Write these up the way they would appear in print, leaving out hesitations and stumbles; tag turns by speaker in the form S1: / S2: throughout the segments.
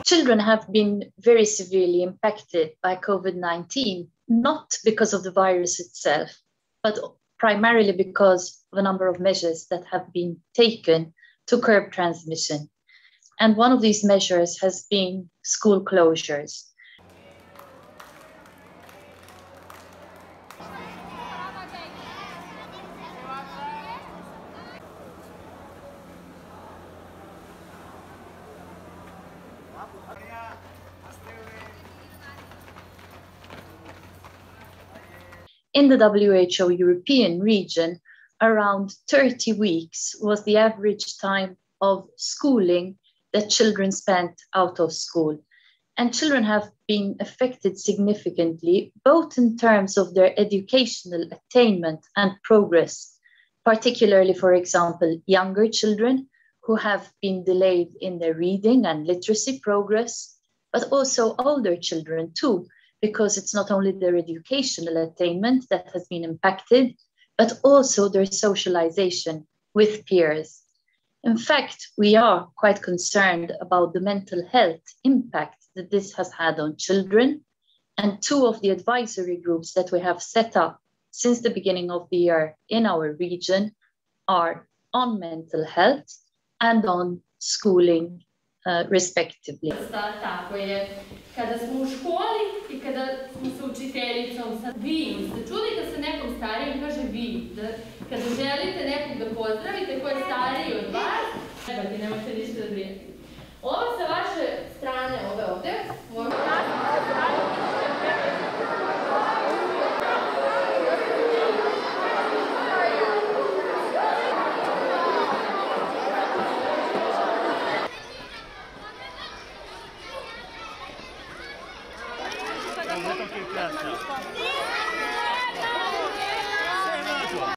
S1: Children have been very severely impacted by COVID-19, not because of the virus itself, but primarily because of a number of measures that have been taken to curb transmission. And one of these measures has been school closures. In the WHO European region, around 30 weeks was the average time of schooling that children spent out of school. And children have been affected significantly, both in terms of their educational attainment and progress, particularly, for example, younger children who have been delayed in their reading and literacy progress, but also older children too, because it's not only their educational attainment that has been impacted, but also their socialization with peers. In fact, we are quite concerned about the mental health impact that this has had on children. And two of the advisory groups that we have set up since the beginning of the year in our region are on mental health and on schooling, respectively.
S2: Tako je, kada smo u školi i kada smo sa učiteljicom, vi ste čuli da se nekom starijem kaže vi, da kada želite nekog da pozdravite ko je stariji od vas, nemojte ništa da brinete. Ovo sa vaše strane, ove ovde,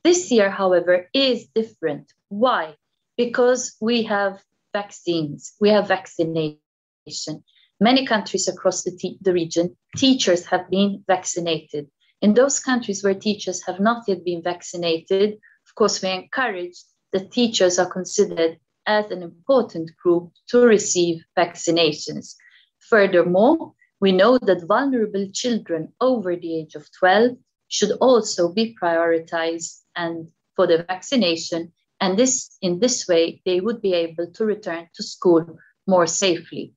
S1: This year, however, is different. Why? Because we have vaccines, we have vaccination. Many countries across the region, teachers have been vaccinated. In those countries where teachers have not yet been vaccinated, of course, we encourage that teachers are considered as an important group to receive vaccinations. Furthermore, we know that vulnerable children over the age of 12 should also be prioritized and for the vaccination. And in this way, they would be able to return to school more safely.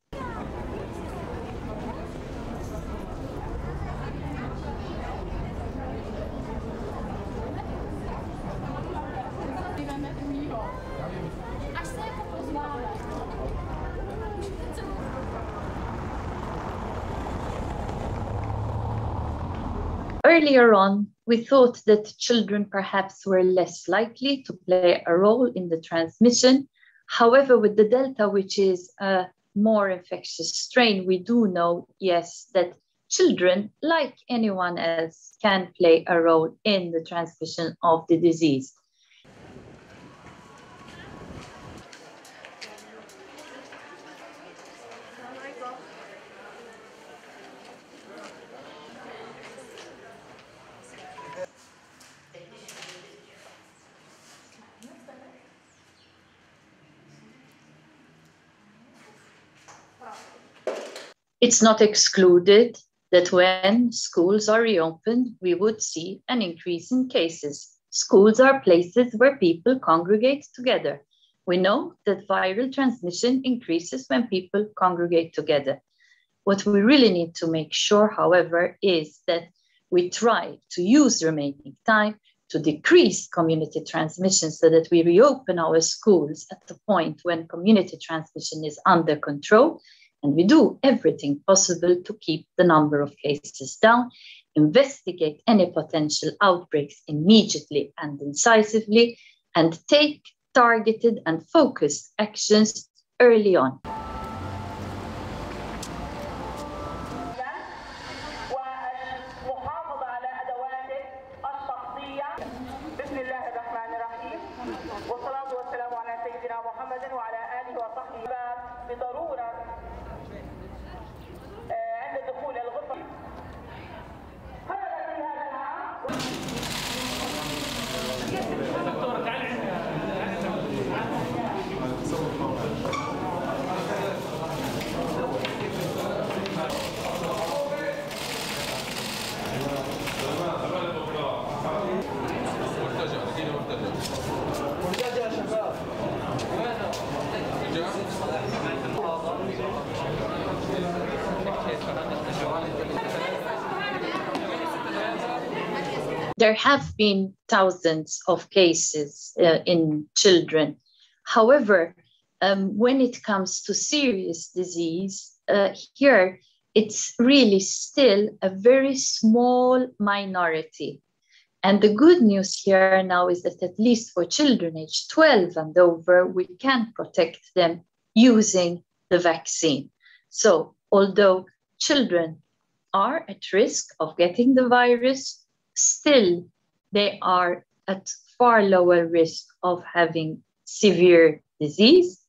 S1: Earlier on, we thought that children perhaps were less likely to play a role in the transmission. However, with the Delta, which is a more infectious strain, we do know, yes, that children, like anyone else, can play a role in the transmission of the disease. It's not excluded that when schools are reopened, we would see an increase in cases. Schools are places where people congregate together. We know that viral transmission increases when people congregate together. What we really need to make sure, however, is that we try to use remaining time to decrease community transmission so that we reopen our schools at the point when community transmission is under control. And we do everything possible to keep the number of cases down, investigate any potential outbreaks immediately and incisively, and take targeted and focused actions early on. There have been thousands of cases in children. However, when it comes to serious disease, here it's really still a very small minority. And the good news here now is that at least for children aged 12 and over, we can protect them using the vaccine. So although children are at risk of getting the virus, still they are at far lower risk of having severe disease.